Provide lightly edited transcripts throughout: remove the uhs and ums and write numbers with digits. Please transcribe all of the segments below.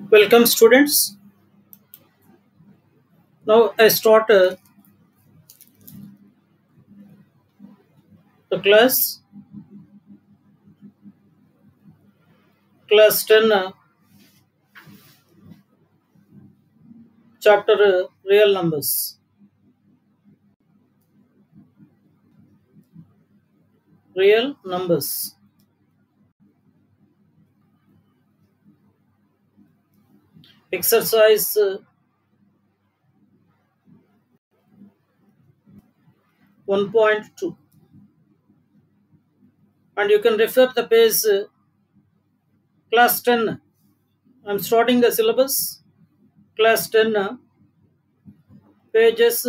Welcome students. Now I start the class 10 chapter real numbers. Real numbers. Exercise 1.2, and you can refer the page class 10. I'm starting the syllabus. Class 10 pages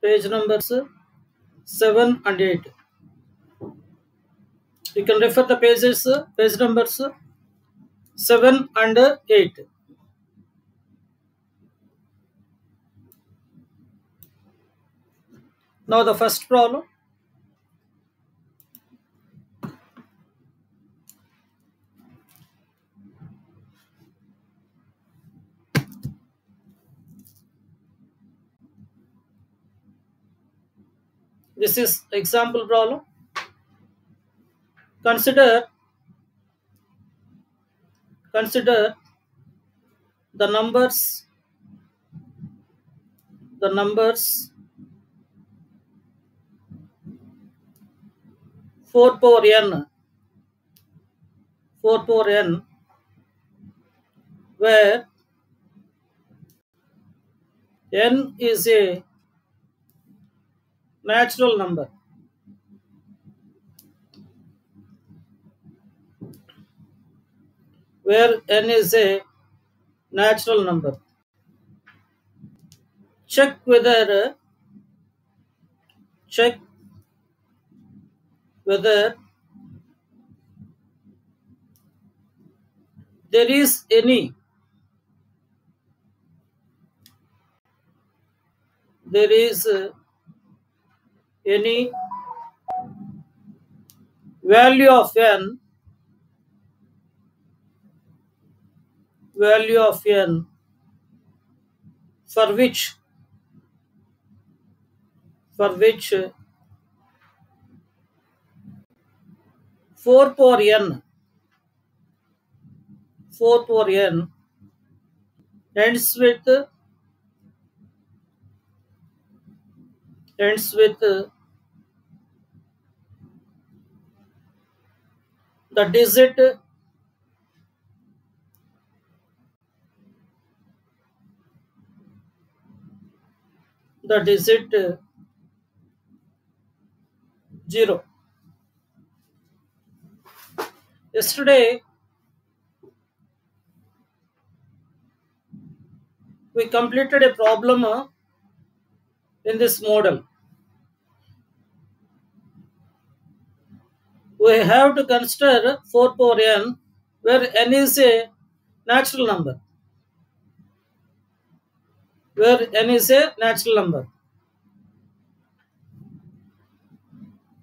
page numbers 7 and 8. You can refer the pages page numbers 7 and 8. Now the first problem. This is example problem. Consider the numbers 4 power n, where n is a natural number. Where n is a natural number. Check whether there is any value of n for which 4 power n ends with the digit 0. Yesterday we completed a problem in this model. We have to consider 4 power n where n is a natural number.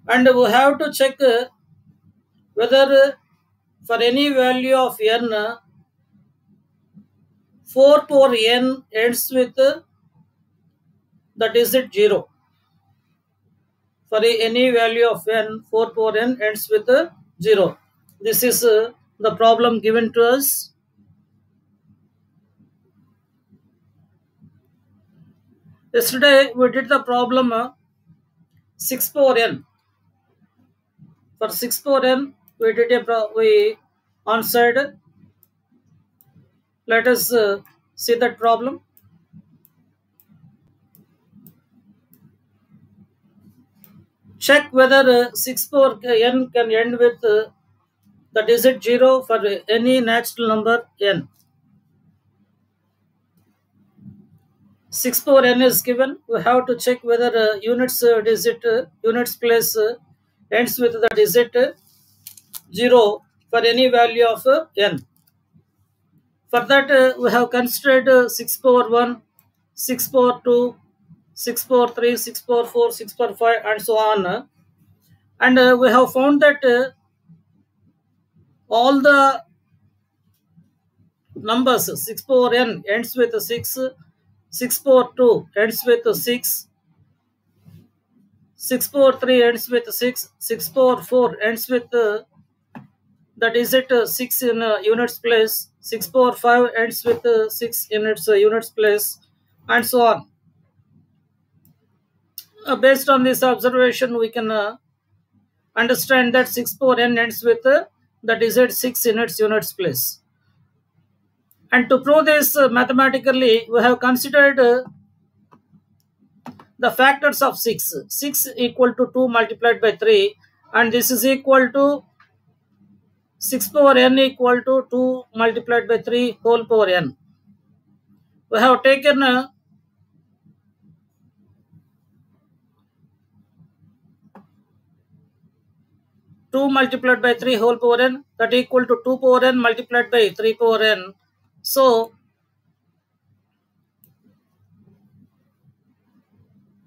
And we have to check whether for any value of n 4 power n ends with the digit 0. For any value of n, 4 power n ends with 0. This is the problem given to us. Yesterday we did the problem 6 power n. For 6 power n, we did we answered. Let us see that problem. Check whether 6 power n can end with the digit 0 for any natural number n. 6 power n is given. We have to check whether units place ends with the digit 0 for any value of n. For that, we have considered 6 power 1, 6 power 2, 6 power 3, 6 power 4, 6 power 5, and so on. And we have found that all the numbers 6 power n ends with 6, 6 power 2 ends with 6, 6 power 3 ends with 6, 6 power 4 ends with that is it 6 in units place, 6 power 5 ends with 6 in its units place, and so on. Based on this observation, we can understand that 6 power n ends with the digit 6 in its units place. And to prove this mathematically, we have considered the factors of 6. 6 equal to 2 multiplied by 3, and this is equal to 6 power n equal to 2 multiplied by 3 whole power n. We have taken 2 multiplied by 3 whole power n, that equal to 2 power n multiplied by 3 power n. So,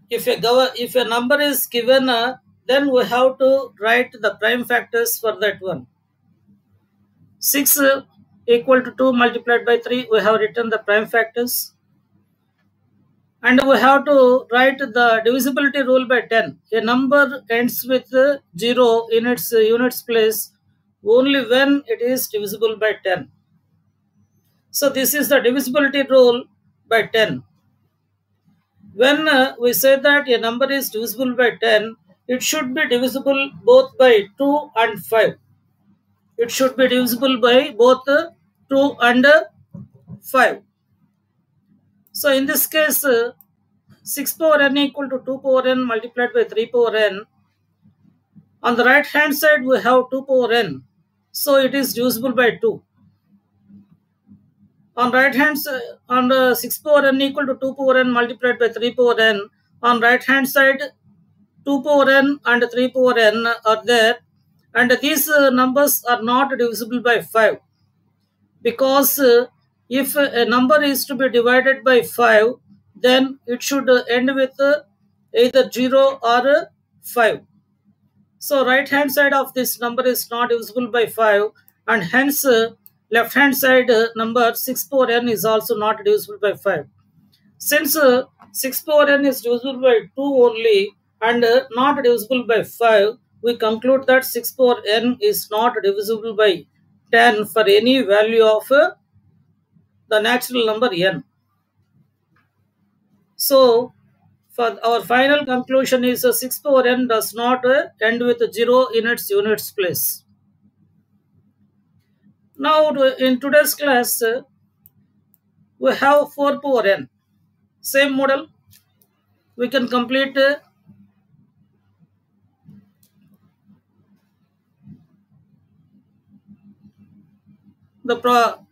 if a number is given, then we have to write the prime factors for that one. 6 equal to 2 multiplied by 3, we have written the prime factors. And we have to write the divisibility rule by 10. A number ends with 0 in its units place only when it is divisible by 10. So this is the divisibility rule by 10. When we say that a number is divisible by 10, it should be divisible both by 2 and 5. It should be divisible by both 2 and 5. So in this case, 6 power n equal to 2 power n multiplied by 3 power n. On the right hand side, we have 2 power n. So it is divisible by 2. On right hand side, on the 6 power n equal to 2 power n multiplied by 3 power n. On right hand side, 2 power n and 3 power n are there. And these numbers are not divisible by 5. Because if a number is to be divided by 5, then it should end with either 0 or 5. So right hand side of this number is not divisible by 5, and hence left hand side number 6 power n is also not divisible by 5. Since 6 power n is divisible by 2 only and not divisible by 5, we conclude that 6 power n is not divisible by 10 for any value of the natural number n. So, for our final conclusion is 6 power n does not end with 0 in its units place. Now, in today's class, we have 4 power n. Same model. We can complete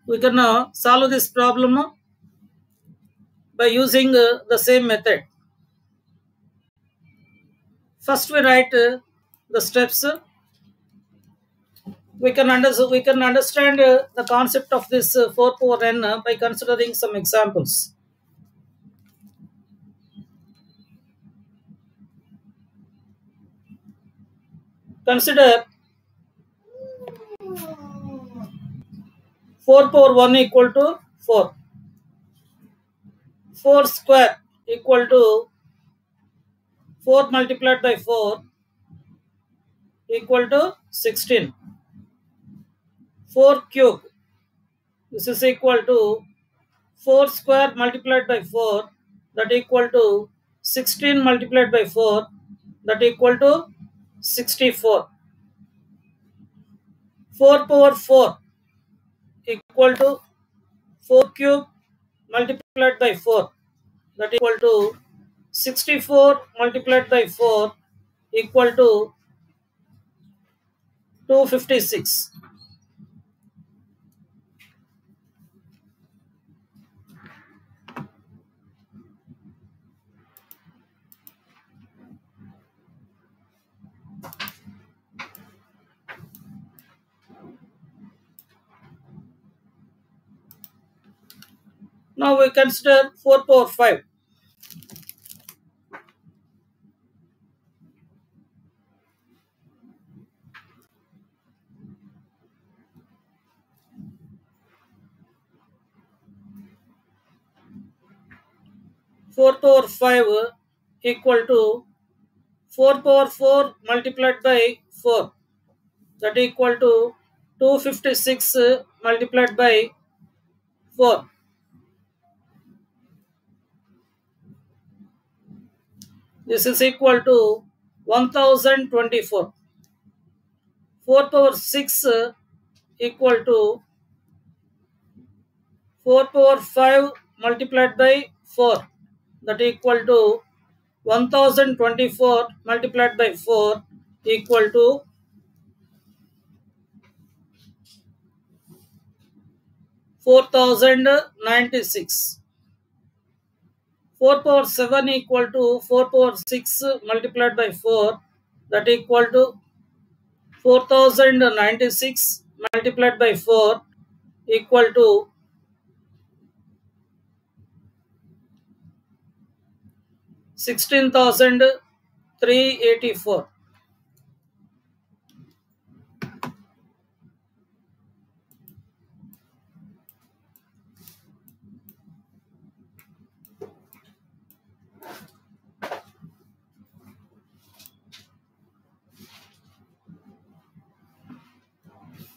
we can solve this problem by using the same method. First, we write the steps. We can understand the concept of this 4 power n by considering some examples. Consider 4 power 1 equal to 4. 4 square equal to 4 multiplied by 4 equal to 16. 4 cube, this is equal to 4 square multiplied by 4, that equal to 16 multiplied by 4, that equal to 64. 4 power 4 equal to 4 cube multiplied by 4, that equal to 64 multiplied by 4 equal to 256. Now we consider 4 power 5. 4 power 5 equal to 4 power 4 multiplied by 4, that equal to 256 multiplied by 4. This is equal to 1024. 4 power 6 equal to 4 power 5 multiplied by 4, that equal to 1024 multiplied by 4 equal to 4096. 4 power 7 equal to 4 power 6 multiplied by 4, that equal to 4096 multiplied by 4 equal to 16,384.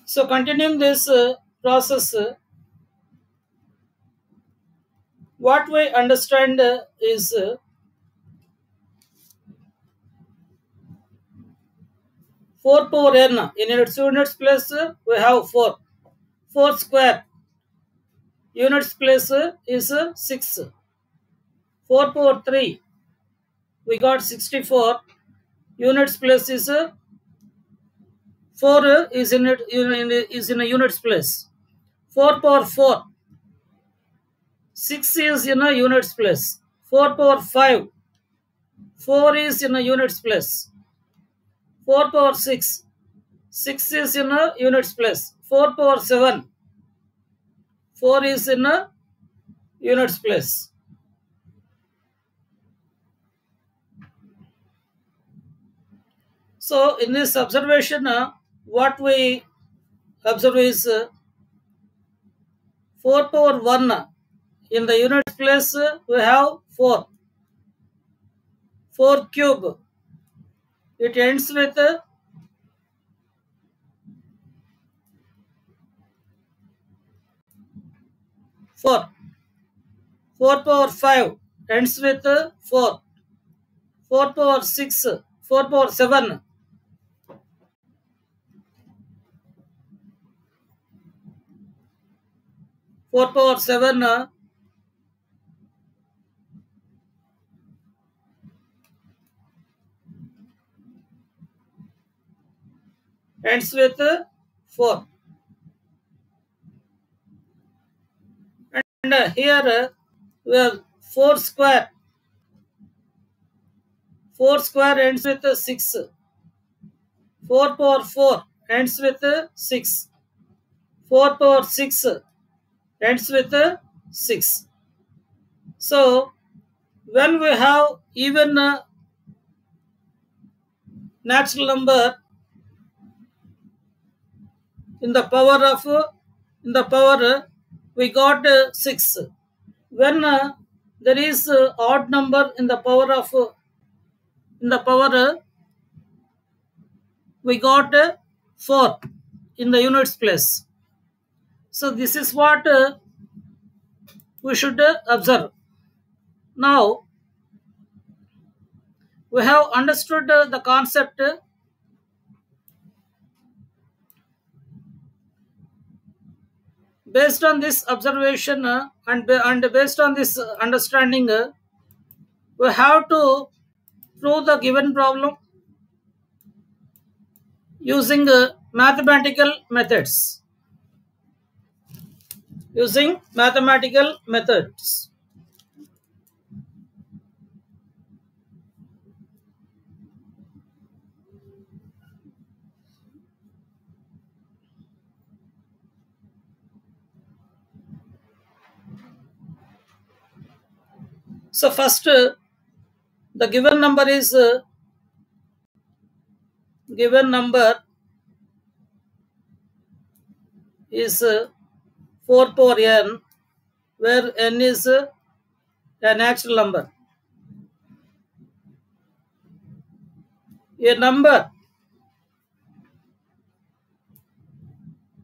So continuing this process, what we understand is 4 power n. In its units place, we have 4. 4 square units place is 6. 4 power 3, we got 64. Units place is 4 is in it is in a units place. 4 power 4, 6 is in a units place. 4 power 5, 4 is in a units place. 4 power 6, 6 is in a units place. 4 power 7, 4 is in a units place. So in this observation, what we observe is 4 power 1. In the units place, we have 4. 4 cube. It ends with 4. 4 power 5 ends with 4. 4 power 6, 4 power 7. 4 power 7 ends with 4. And here we have 4 square. 4 square ends with 6. 4 power 4 ends with 6. 4 power 6 ends with 6. So when we have even natural number in the power we got 6. When there is odd number in the power we got 4 in the units place. So this is what we should observe. Now we have understood the concept. Based on this observation and based on this understanding, we have to prove the given problem using mathematical methods. Using mathematical methods. So first, the given number is 4 power n, where n is a natural number. A number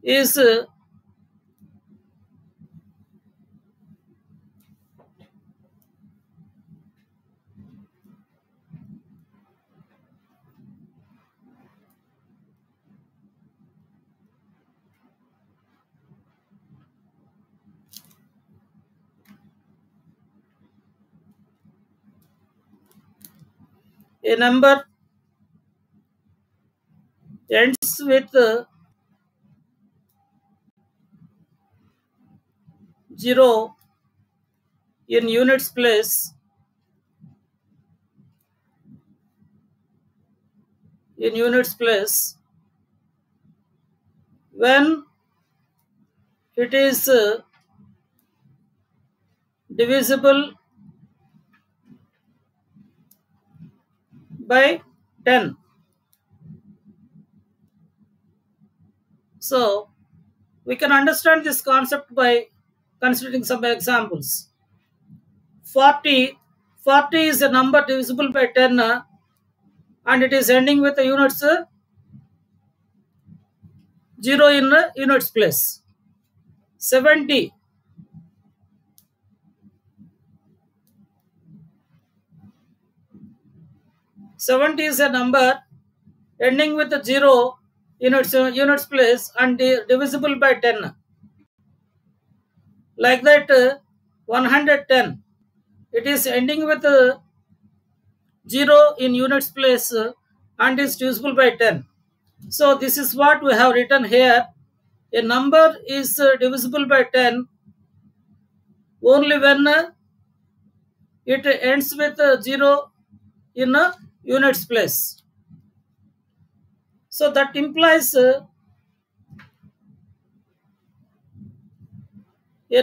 is a number ends with 0 in units place when it is divisible by 10. So we can understand this concept by considering some examples. 40 is a number divisible by 10 and it is ending with the units 0 in units place. 70 is a number ending with the 0 in its units place and divisible by 10. Like that 110, it is ending with 0 in units place and is divisible by 10. So this is what we have written here. A number is divisible by 10 only when it ends with 0 in units place. So that implies a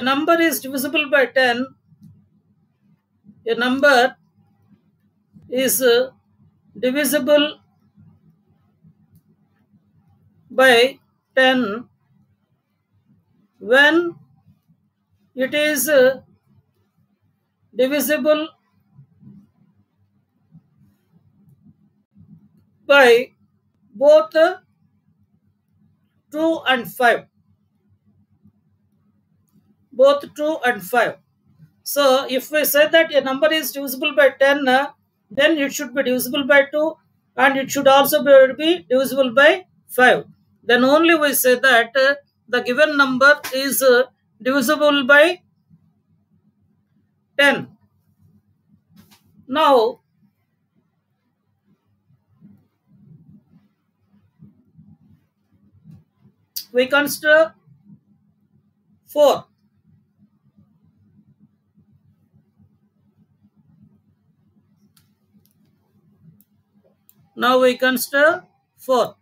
number is divisible by 10. A number is divisible by 10 when it is divisible by both 2 and 5. Both 2 and 5. So if we say that a number is divisible by 10, then it should be divisible by 2 and it should also be divisible by 5. Then only we say that the given number is divisible by 10. Now, we consider 4. Now we consider 4.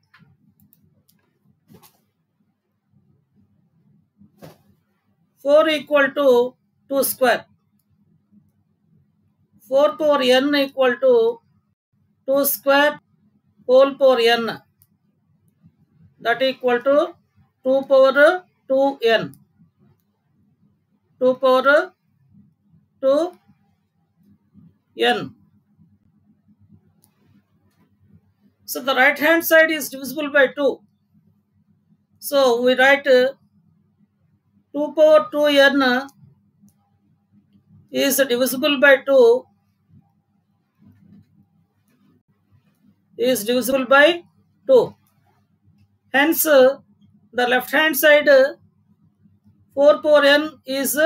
4 equal to 2 square. 4 power n equal to 2 square whole power n. That equal to 2 power 2n. 2 power 2n. So the right hand side is divisible by 2. So we write 2 power 2n is divisible by 2 is divisible by 2. Hence the left hand side 4 power n is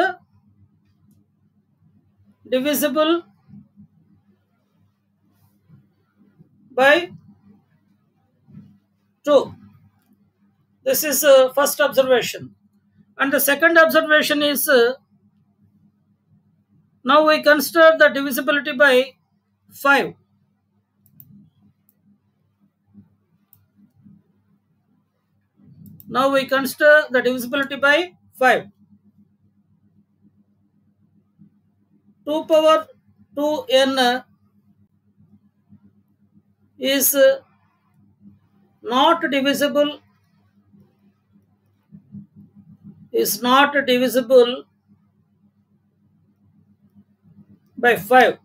divisible by 2. This is first observation. And the second observation is now we consider the divisibility by 5. Now we consider the divisibility by 5. 2 power 2n is not divisible by 5.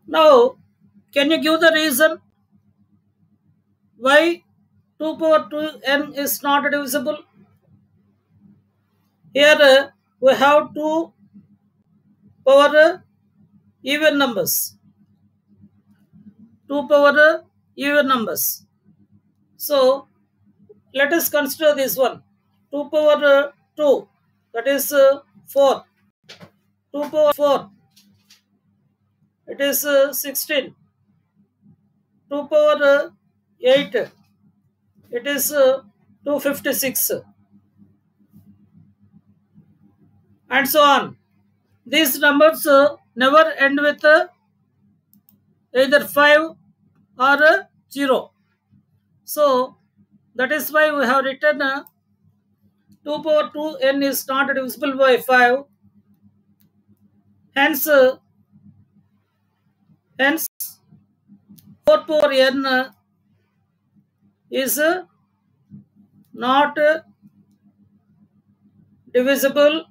Now, can you give the reason why 2 power 2n is not divisible? Here we have two power even numbers. 2 power even numbers. So, let us consider this one. 2 power 2, that is 4. 2 power 4, it is 16. 2 power 8, it is 256. And so on. These numbers never end with either 5 or 0. So, that is why we have written 2 power 2n is not divisible by 5. Hence, 4 power n is not divisible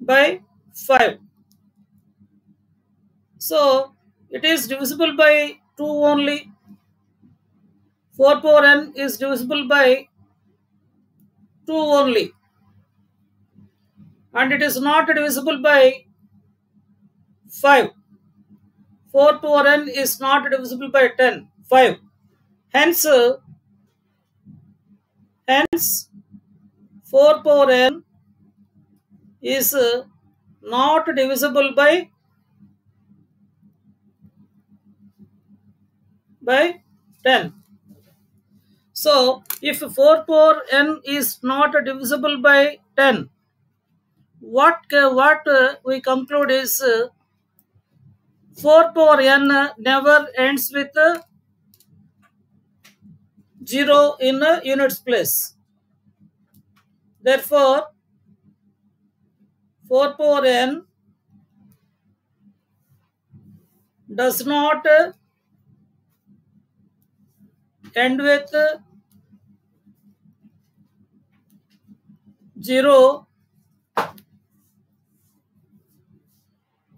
by 5. So, it is divisible by 2 only. 4 power n is divisible by 2 only. And it is not divisible by 5. 4 power n is not divisible by 5. Hence, 4 power n is not divisible by 10. So, if 4 power n is not divisible by 10, what we conclude is 4 power n never ends with 0 in a units place. Therefore, 4 power n does not end with 0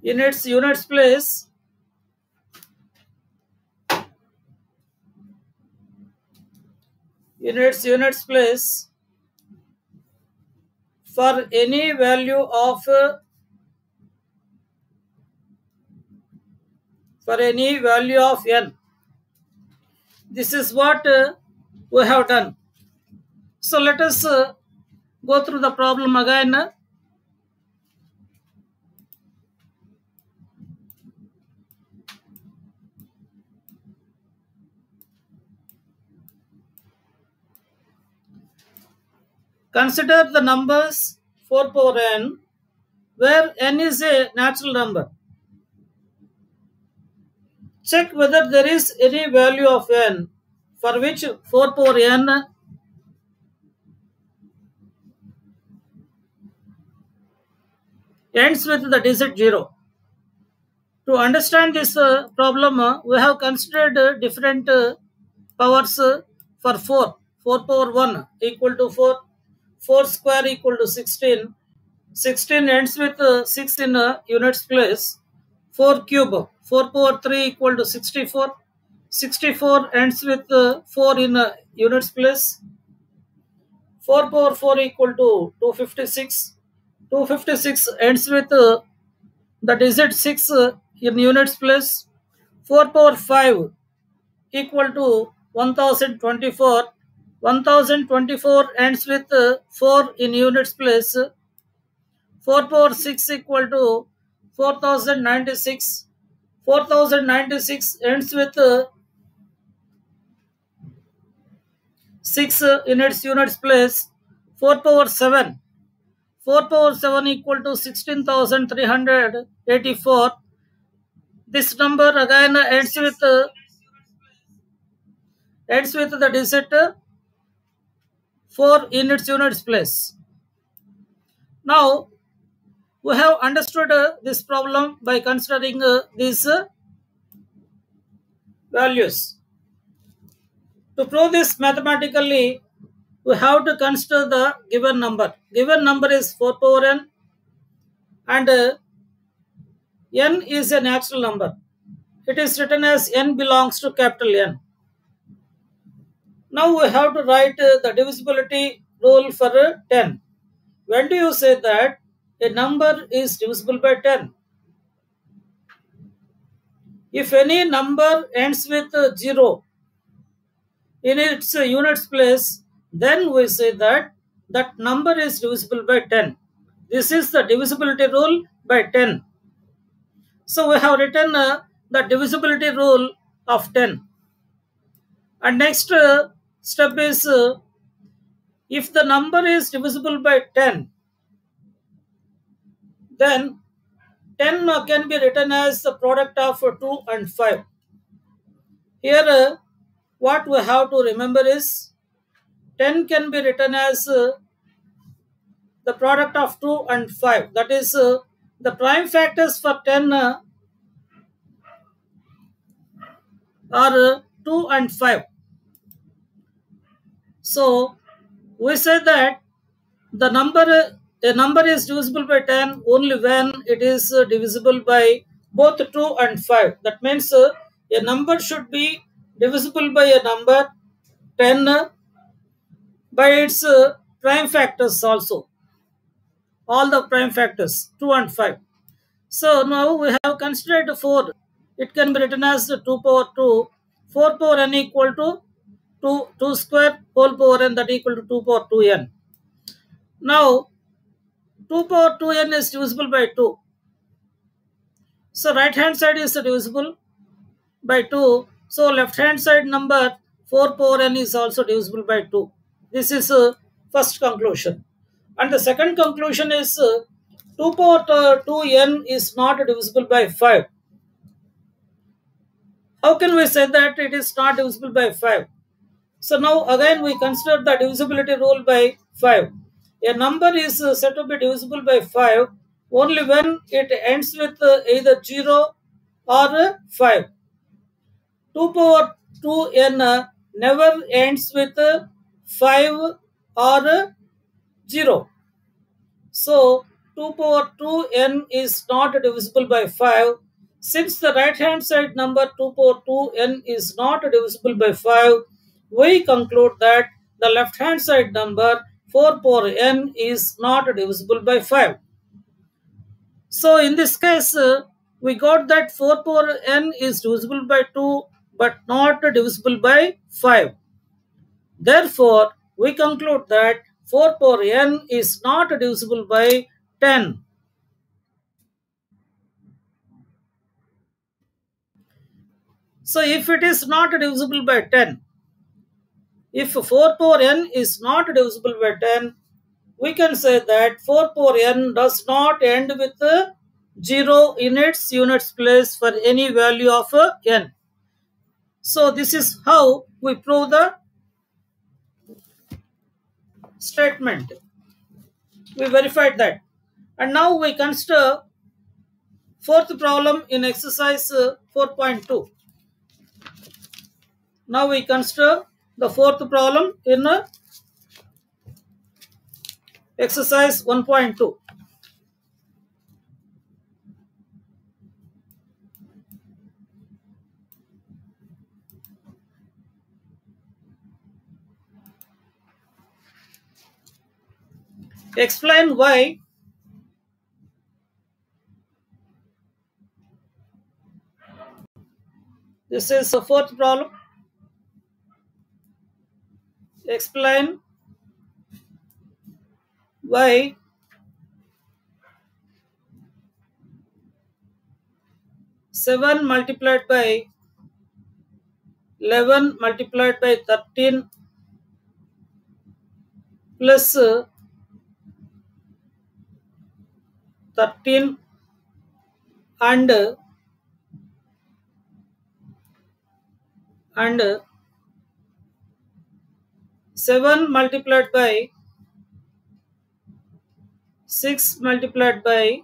in its units place. In its units place for any value of n. This is what we have done. So let us go through the problem again. Consider the numbers 4 power n, where n is a natural number. Check whether there is any value of n for which 4 power n ends with the digit 0. To understand this problem, we have considered different powers for 4. 4 power 1 equal to 4. 4 square equal to 16. 16 ends with 6 in units place. 4 cube. 4 power 3 equal to 64. 64 ends with 4 in units place. 4 power 4 equal to 256. 256 ends with the digit 6 in units place. 4 power 5 equal to 1024. 1024 ends with 4 in units place. 4 power 6 equal to 4096. 4096 ends with 6 in its units place. 4 power 7. 4 power 7 equal to 16,384. This number again ends with the digit 4 in its units place. Now, we have understood this problem by considering these values. To prove this mathematically, we have to consider the given number. Given number is 4 power n, and n is a natural number. It is written as n belongs to capital N. Now we have to write the divisibility rule for 10. When do you say that a number is divisible by 10? If any number ends with 0 in its units place, then we say that that number is divisible by 10. This is the divisibility rule by 10. So we have written the divisibility rule of 10. And next step is if the number is divisible by 10, then 10 can be written as the product of 2 and 5. Here what we have to remember is 10 can be written as the product of 2 and 5. That is the prime factors for 10 are 2 and 5. So we say that the number a number is divisible by 10 only when it is divisible by both 2 and 5. That means a number should be divisible by a number 10 by its prime factors also. All the prime factors 2 and 5. So now we have considered 4. It can be written as 2 power 2. 4 power n equal to 2 square whole power n, that equal to 2 power 2n. Now 2 power 2n is divisible by 2. So right hand side is divisible by 2. So left hand side number 4 power n is also divisible by 2. This is first conclusion. And the second conclusion is 2 power 2n is not divisible by 5. How can we say that it is not divisible by 5? So now again we consider the divisibility rule by 5. A number is said to be divisible by 5 only when it ends with either 0 or 5. 2 power 2n never ends with 5 or 0. So 2 power 2n is not divisible by 5. Since the right hand side number 2 power 2n is not divisible by 5, we conclude that the left hand side number 4 power n is not divisible by 5. So in this case, we got that 4 power n is divisible by 2 but not divisible by 5. Therefore, we conclude that 4 power n is not divisible by 10. So if it is not divisible by 10, if 4 power n is not divisible by 10, we can say that 4 power n does not end with 0 in its units place for any value of n. So this is how we prove the statement. We verified that. And now we consider fourth problem in exercise 4.2. Now we consider the fourth problem in exercise 1.2. Explain why this is the fourth problem. Explain why seven multiplied by 11 multiplied by 13 plus 13 and 7 multiplied by 6 multiplied by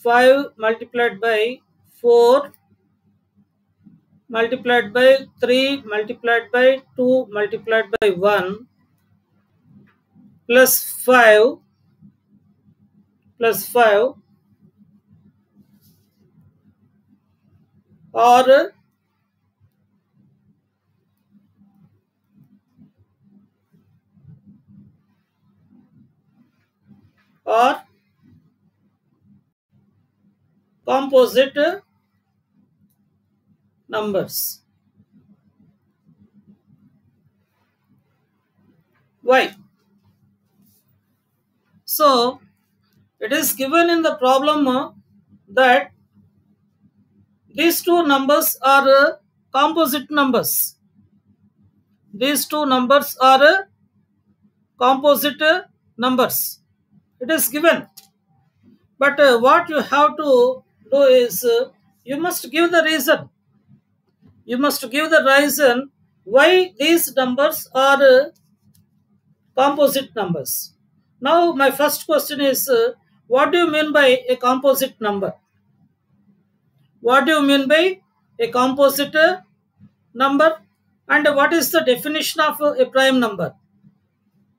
5 multiplied by 4 multiplied by 3 multiplied by 2 multiplied by 1 plus 5 plus 5 or composite numbers. Why? So it is given in the problem that these two numbers are composite numbers. These two numbers are composite numbers. It is given. But what you have to do is you must give the reason. You must give the reason why these numbers are composite numbers. Now, my first question is what do you mean by a composite number? What do you mean by a composite number? And what is the definition of a prime number?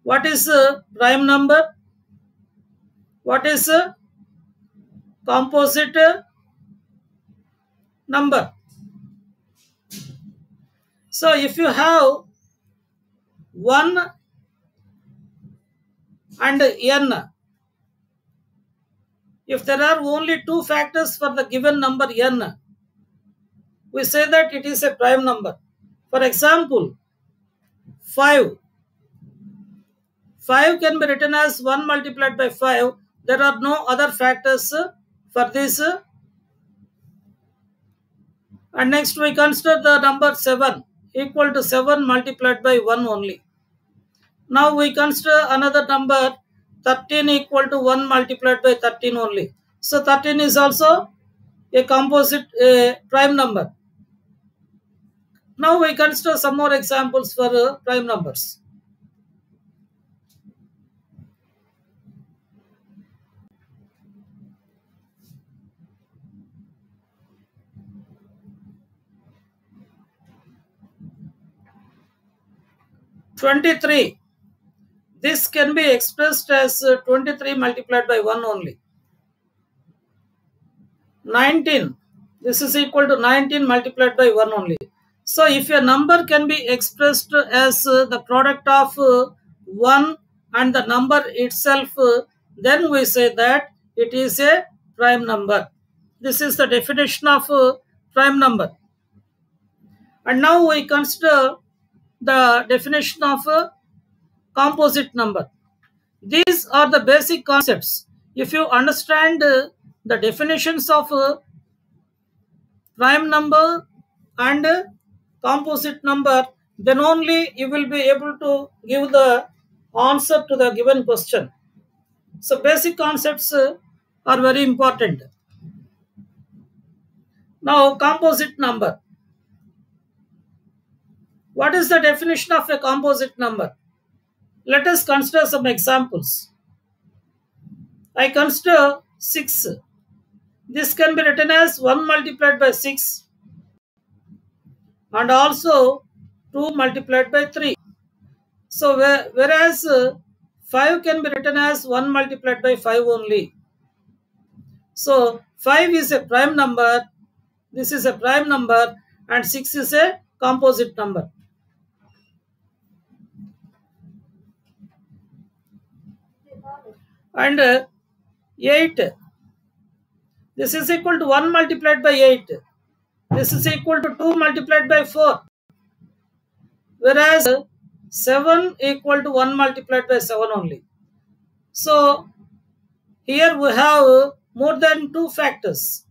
What is a prime number? What is a composite number? So, if you have 1 and n, if there are only two factors for the given number n, we say that it is a prime number. For example, 5. 5 can be written as 1 multiplied by 5. There are no other factors for this. And next we consider the number 7 equal to 7 multiplied by 1 only. Now we consider another number 13 equal to 1 multiplied by 13 only. So 13 is also a composite prime number. Now we consider some more examples for prime numbers. (23). This can be expressed as 23 multiplied by 1 only. 19. This is equal to 19 multiplied by 1 only. So, if a number can be expressed as the product of 1 and the number itself, then we say that it is a prime number. This is the definition of prime number. And now we consider the definition of composite number. These are the basic concepts. If you understand the definitions of prime number and composite number, then only you will be able to give the answer to the given question. So basic concepts are very important. Now, composite number. What is the definition of a composite number? Let us consider some examples. I consider 6. This can be written as 1 multiplied by 6 and also 2 multiplied by 3. So, whereas 5 can be written as 1 multiplied by 5 only. So, 5 is a prime number, this is a prime number, and 6 is a composite number. And 8. This is equal to 1 multiplied by 8. This is equal to 2 multiplied by 4. Whereas 7 equal to 1 multiplied by 7 only. So, here we have more than 2 factors.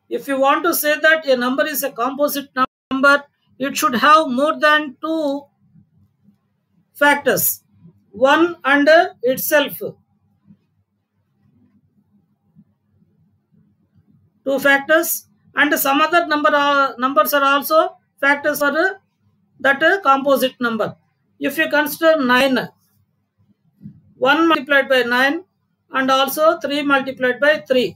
If you want to say that a number is a composite number, it should have more than 2 factors. 1 and itself. 2 factors, and some other numbers are also factors for that composite number. If you consider 9, 1 multiplied by 9 and also 3 multiplied by 3.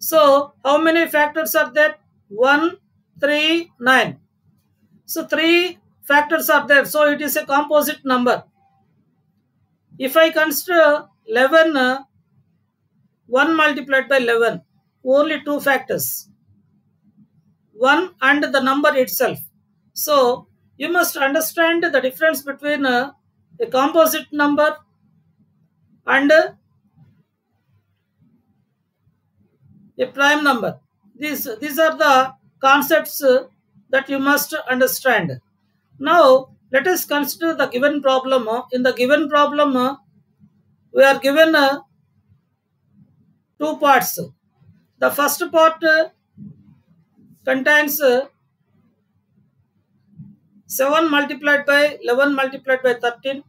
So how many factors are there? 1, 3, 9. So 3 factors are there. So it is a composite number. If I consider 11, 1 multiplied by 11, only 2 factors. 1 and the number itself. So you must understand the difference between a composite number and a prime number. These are the concepts that you must understand. Now let us consider the given problem. In the given problem, we are given 2 parts. The first part contains 7 multiplied by 11 multiplied by 13.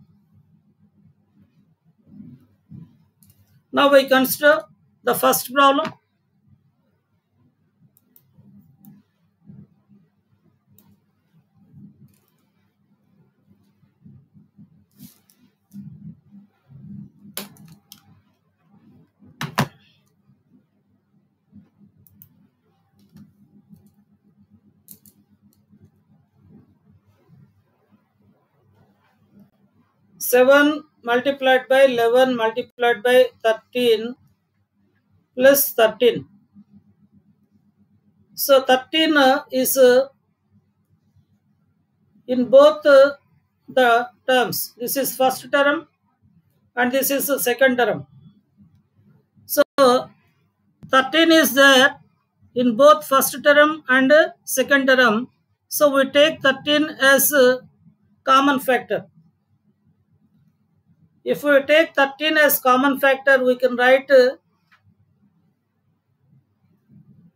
Now we consider the first problem. Seven multiplied by 11 multiplied by 13 plus 13. So 13 is in both the terms. This is first term and this is the second term. So 13 is there in both first term and second term. So we take 13 as a common factor. If we take 13 as common factor, we can write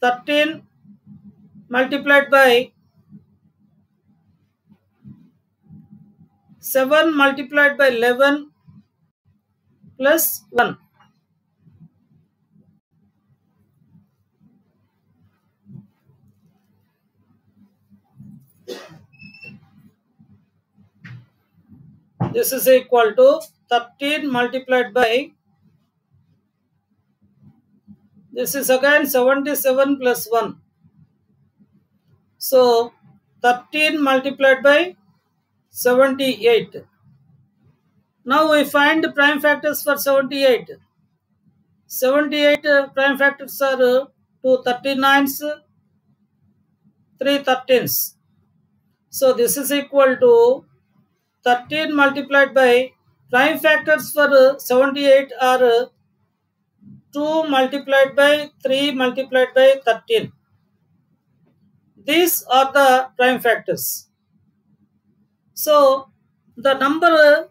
13 multiplied by 7 multiplied by 11 plus 1. This is equal to 13 multiplied by, this is again 77 plus 1. So 13 multiplied by 78. Now we find prime factors for 78. 78 prime factors are 2 39s, 3 13s. So this is equal to 13 multiplied by prime factors for 78 are 2 multiplied by 3 multiplied by 13. These are the prime factors. So the number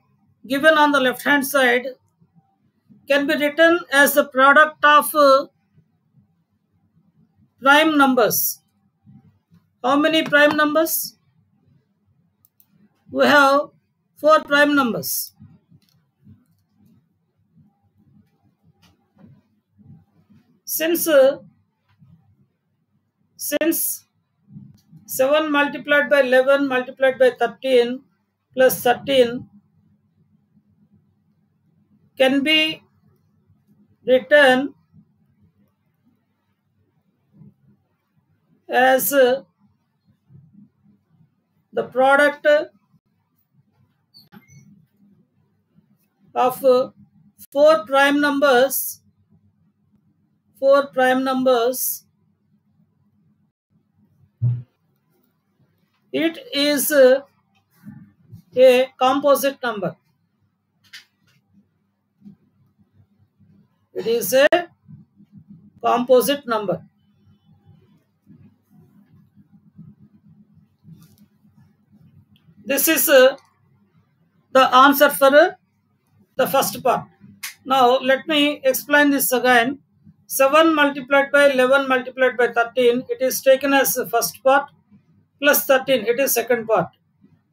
given on the left hand side can be written as the product of prime numbers. How many prime numbers? We have 4 prime numbers. Since 7 multiplied by 11 multiplied by 13 plus 13 can be written as the product of 4 prime numbers. 4 prime numbers. It is a composite number. It is a composite number. This is the answer for the first part. Now let me explain this again. 7 multiplied by 11 multiplied by 13, it is taken as the first part, plus 13, it is second part.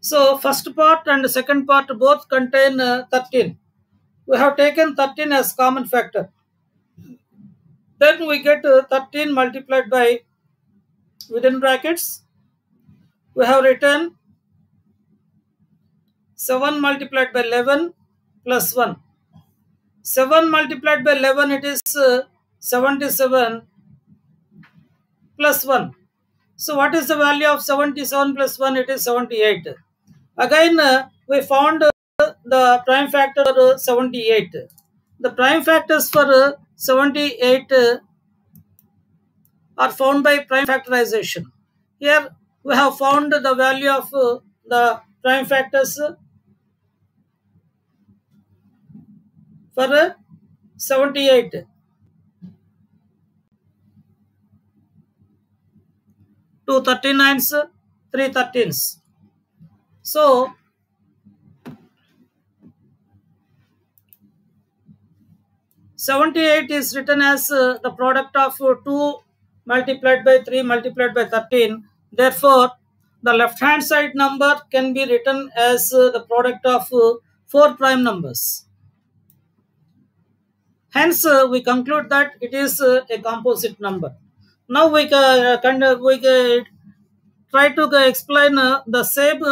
So first part and second part both contain 13. We have taken 13 as common factor. Then we get 13 multiplied by, within brackets, we have written 7 multiplied by 11 plus 1. 7 multiplied by 11, it is 77 plus 1. So what is the value of 77 plus 1? It is 78. Again, we found the prime factor 78. The prime factors for 78 are found by prime factorization. Here we have found the value of the prime factors for 78. 2 39s, 3 13s. So 78 is written as the product of 2 multiplied by 3 multiplied by 13. Therefore, the left hand side number can be written as the product of 4 prime numbers. Hence, we conclude that it is a composite number. Now we try to explain the same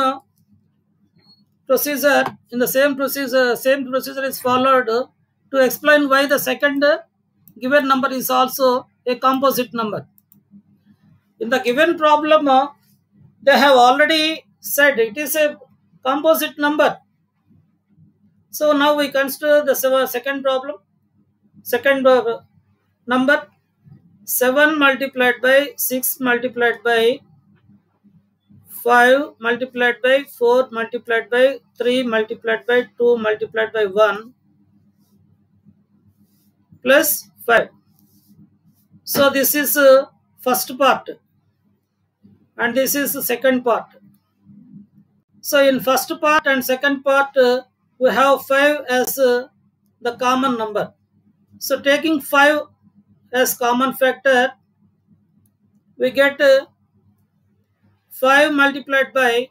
procedure. In the same procedure is followed to explain why the second given number is also a composite number. In the given problem, they have already said it is a composite number. So now we consider the second problem. Second number 7 multiplied by 6 multiplied by 5 multiplied by 4 multiplied by 3 multiplied by 2 multiplied by 1 plus 5. So this is first part and this is the second part. So in first part and second part we have 5 as the common number. So taking 5 as common factor, we get 5 multiplied by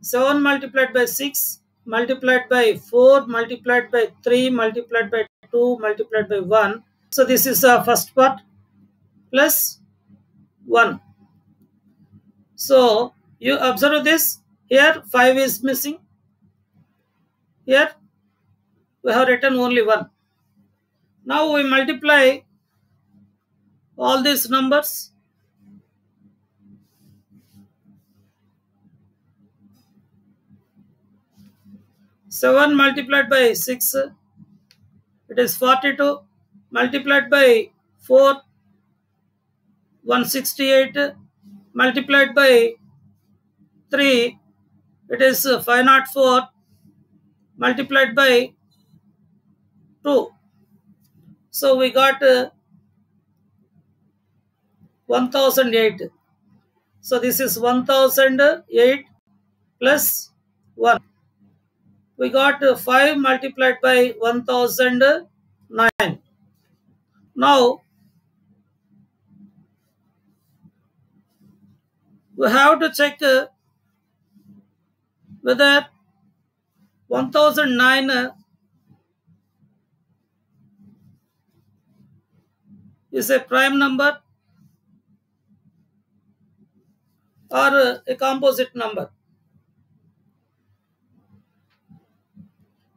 7 multiplied by 6 multiplied by 4 multiplied by 3 multiplied by 2 multiplied by 1. So this is the first part plus 1. So you observe this. Here 5 is missing. Here we have written only 1. Now we multiply all these numbers. Seven multiplied by 6, it is 42, multiplied by 4, 168, multiplied by 3, it is 504, multiplied by 2. So we got 1008. So this is 1008 plus 1. We got 5 multiplied by 1009. Now we have to check whether 1009 is a prime number or a composite number.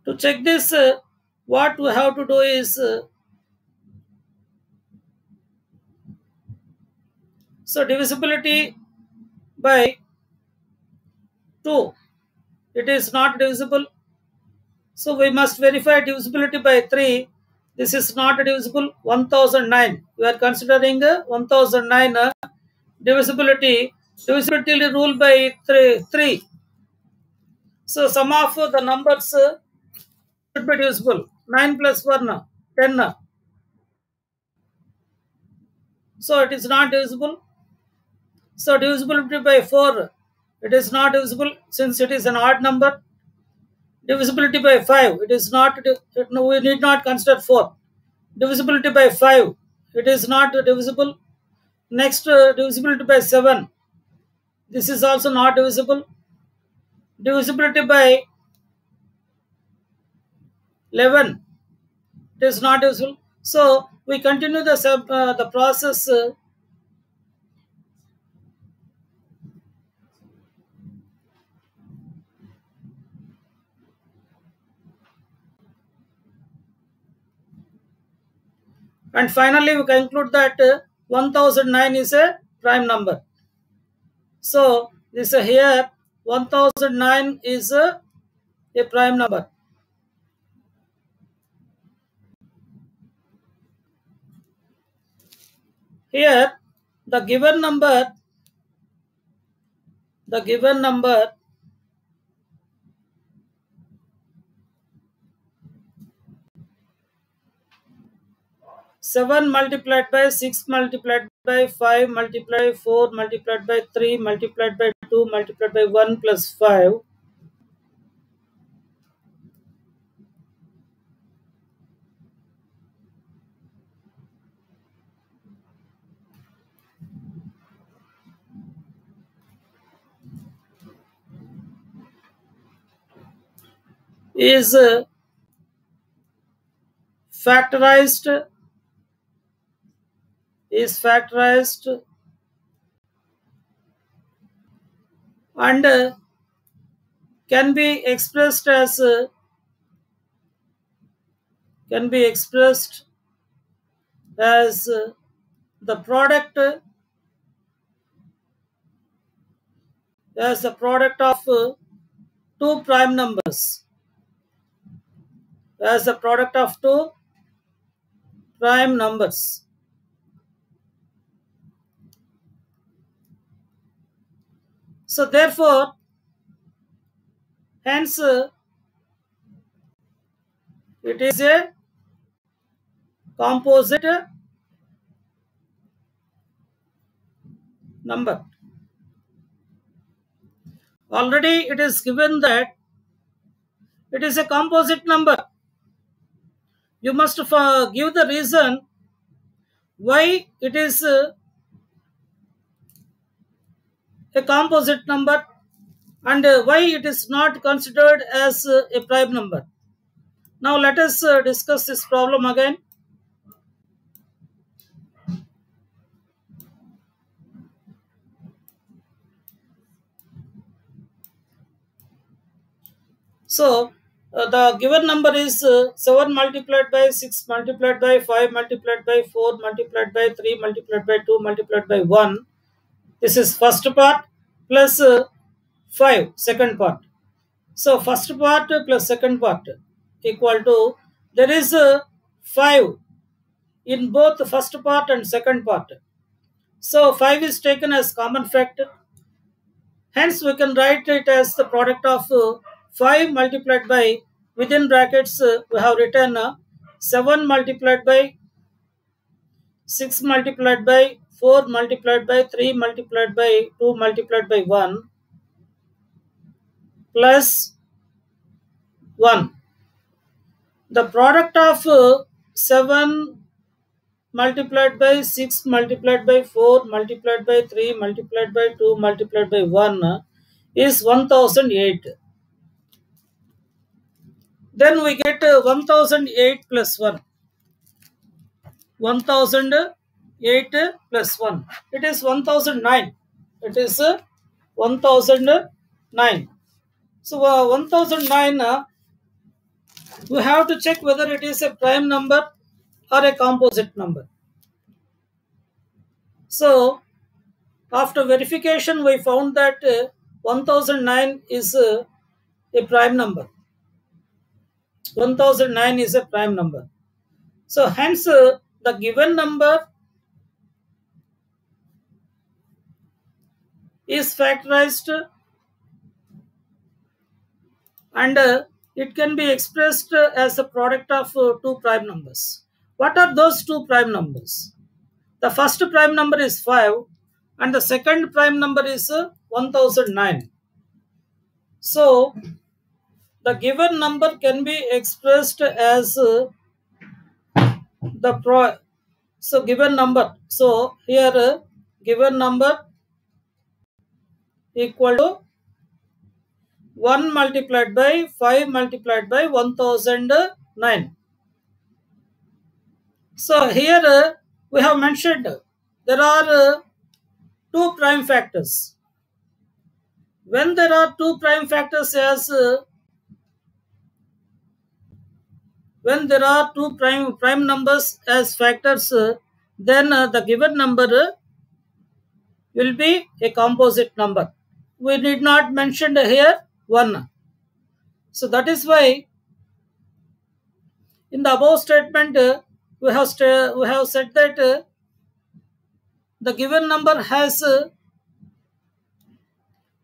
To check this, what we have to do is, so divisibility by 2, it is not divisible. So we must verify divisibility by 3. This is not divisible. 1009. We are considering 1009 divisibility. Divisibility rule by 3. So sum of the numbers should be divisible. 9 plus 1, 10. So it is not divisible. So divisibility by 4, it is not divisible since it is an odd number. Divisibility by 5, it is not, we need not consider 4. Divisibility by 5, it is not divisible. Next, divisibility by 7, this is also not divisible. Divisibility by 11, it is not divisible. So we continue the process. And finally, we conclude that 1009 is a prime number. So this here 1009 is a prime number. Here the given number seven multiplied by 6 multiplied by 5 multiplied by 4 multiplied by 3 multiplied by 2 multiplied by 1 plus 5 is factorized and can be expressed as the product of two prime numbers, as the product of two prime numbers. So therefore, hence it is a composite number. Already it is given that it is a composite number. You must give the reason why it is a composite number and why it is not considered as a prime number. Now let us discuss this problem again. So the given number is 7 multiplied by 6 multiplied by 5 multiplied by 4 multiplied by 3 multiplied by 2 multiplied by 1. This is first part plus 5 second part. So first part plus second part equal to, there is 5 in both the first part and second part. So 5 is taken as common factor. Hence we can write it as the product of 5 multiplied by, within brackets we have written 7 multiplied by 6 multiplied by 4 multiplied by 3 multiplied by 2 multiplied by 1 plus 1. The product of 7 multiplied by 6 multiplied by 4 multiplied by 3 multiplied by 2 multiplied by 1 is 1008. Then we get 1008 plus 1. 1008 plus 1. It is 1009. It is 1009. So 1009, we have to check whether it is a prime number or a composite number. So after verification, we found that 1009 is a prime number. 1009 is a prime number. So hence the given number is factorized and it can be expressed as a product of two prime numbers. What are those two prime numbers? The first prime number is 5 and the second prime number is 1009. So the given number can be expressed as given number. So here given number equal to 1 multiplied by 5 multiplied by 1009. So here we have mentioned there are two prime factors. When there are two prime factors as when there are two prime numbers as factors, then the given number will be a composite number. We need not mention here 1. So that is why in the above statement we have said that the given number has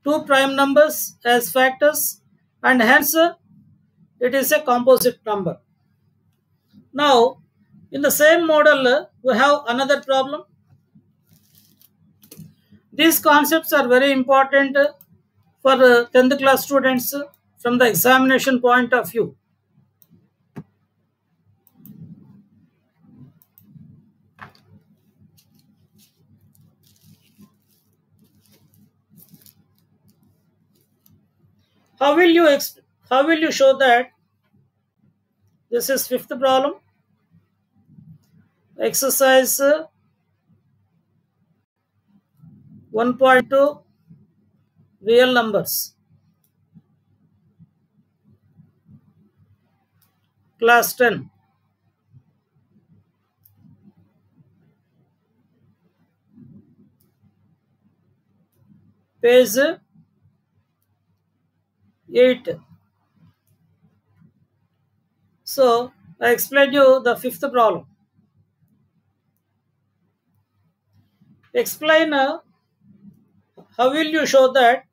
two prime numbers as factors, and hence it is a composite number. Now, in the same model, we have another problem. These concepts are very important for 10th class students from the examination point of view. How will you show that? This is fifth problem. Exercise 1.2, real numbers. Class 10. Page 8. So, I explained you the fifth problem. Explain how will you show that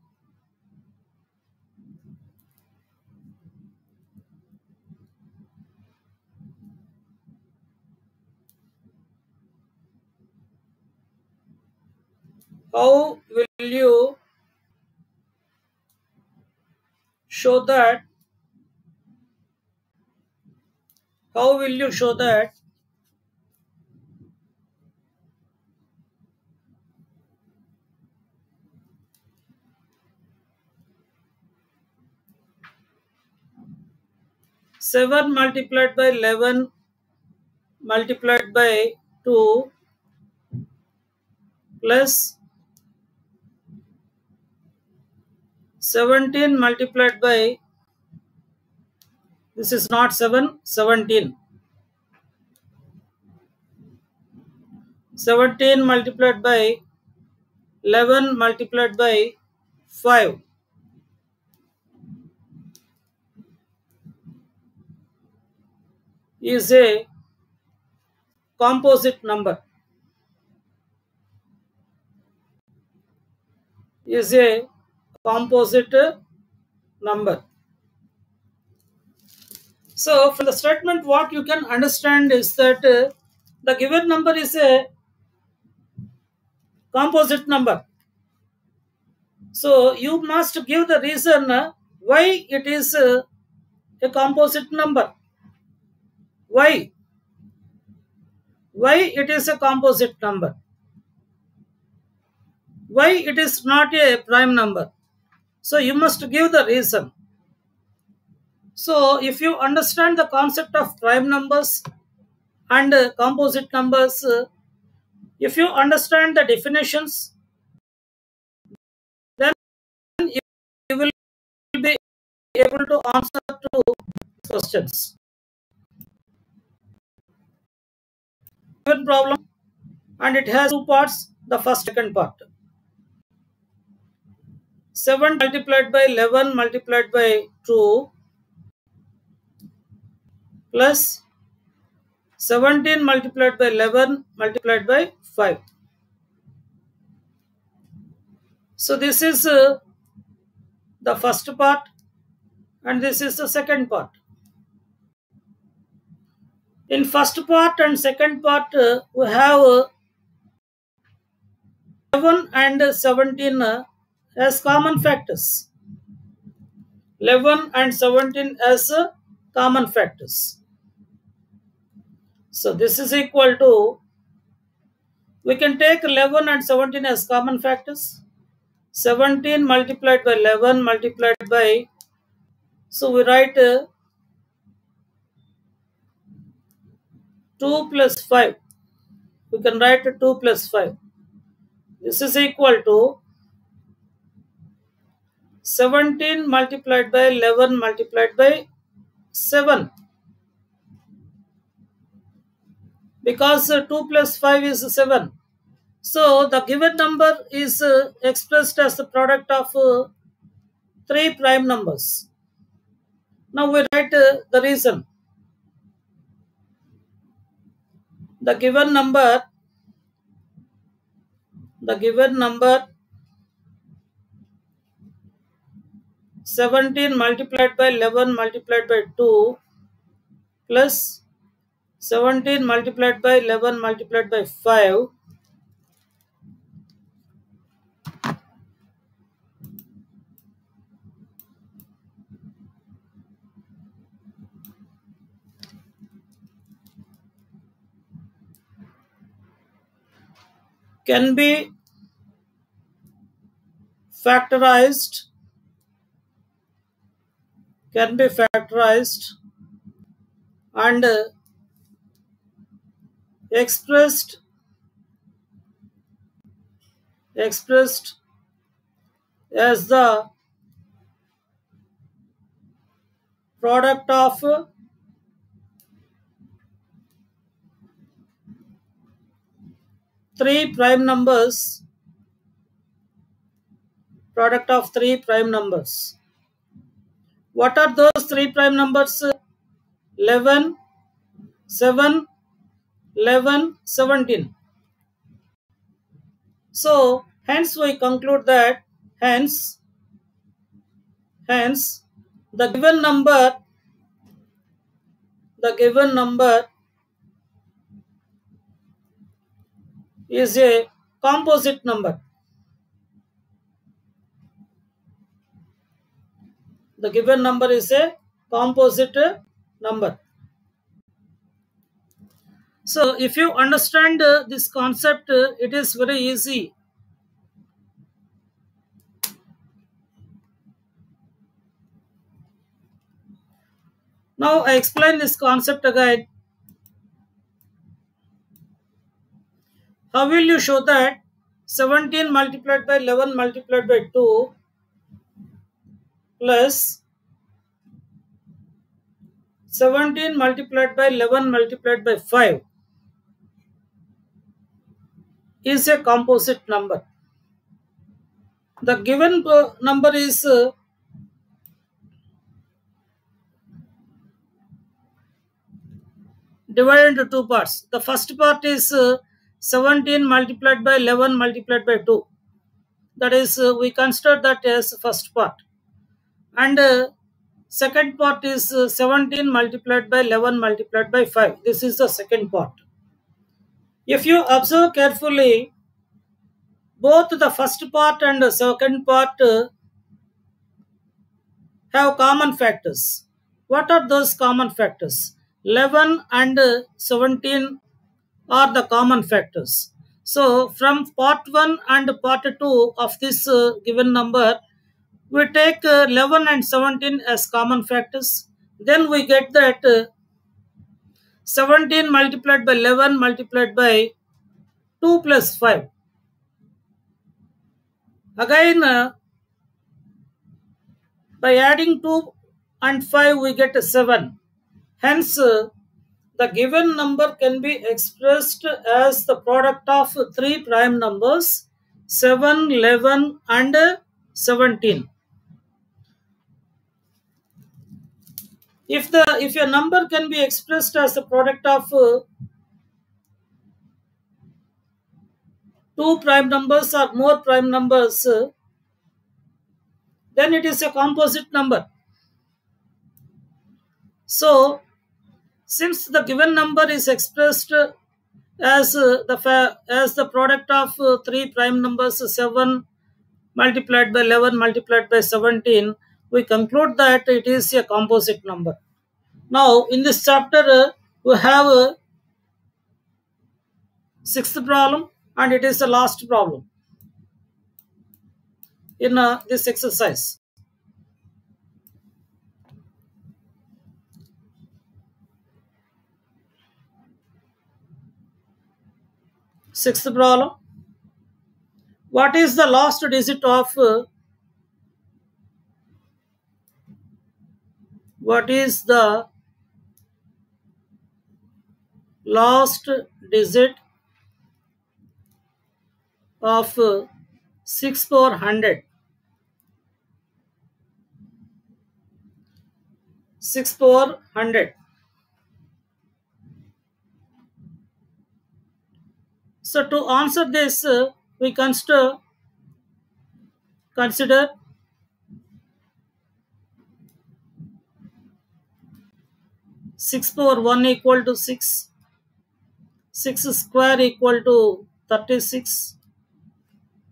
how will you show that 7 multiplied by 11 multiplied by 2 plus 17 multiplied by, this is not 7, 17. 17 multiplied by 11 multiplied by 5 is a composite number. Is a composite number. So from the statement what you can understand is that the given number is a composite number. So you must give the reason why it is a composite number. Why? Why it is a composite number? Why it is not a prime number? So you must give the reason. So if you understand the concept of prime numbers and composite numbers, if you understand the definitions, then you will be able to answer to questions. Given problem, and it has two parts. The first, second part. 7 multiplied by 11 multiplied by 2 plus 17 multiplied by 11 multiplied by 5. So this is the first part, and this is the second part. In first part and second part, we have 11 and 17 as common factors. 11 and 17 as common factors. So this is equal to, we can take 11 and 17 as common factors. 17 multiplied by 11 multiplied by, so we write 2 plus 5. We can write 2 plus 5. This is equal to 17 multiplied by 11 multiplied by 7. Because 2 plus 5 is 7. So the given number is expressed as the product of three prime numbers. Now we write the reason. The given number, the given number 17 multiplied by 11 multiplied by 2 plus 17 multiplied by 11 multiplied by 5 can be factorized and expressed as the product of three prime numbers, product of three prime numbers. What are those three prime numbers? 11, 7, 11, 17. So hence we conclude that hence the given number is a composite number. The given number is a composite number. So if you understand this concept, it is very easy. Now I explain this concept again. How will you show that 17 multiplied by 11 multiplied by 2 plus 17 multiplied by 11 multiplied by 5 is a composite number? The given number is divided into two parts. The first part is 17 multiplied by 11 multiplied by 2. That is, we consider that as first part. And second part is 17 multiplied by 11 multiplied by 5. This is the second part. If you observe carefully, both the first part and the second part have common factors. What are those common factors? 11 and 17 are the common factors. So from part 1 and part 2 of this given number, we take 11 and 17 as common factors. Then we get that 17 multiplied by 11 multiplied by 2 plus 5. Again, by adding 2 and 5, we get 7. Hence, the given number can be expressed as the product of three prime numbers 7, 11 and 17. If a number can be expressed as the product of two prime numbers or more prime numbers, then it is a composite number. So, since the given number is expressed as the product of three prime numbers 7 multiplied by 11 multiplied by 17, we conclude that it is a composite number. Now, in this chapter, we have a sixth problem, and it is the last problem in this exercise. Sixth problem. What is the last digit of what is the last digit of 6 power 100. 6 power 100. So to answer this, we consider 6 power 1 equal to 6, 6 square equal to 36,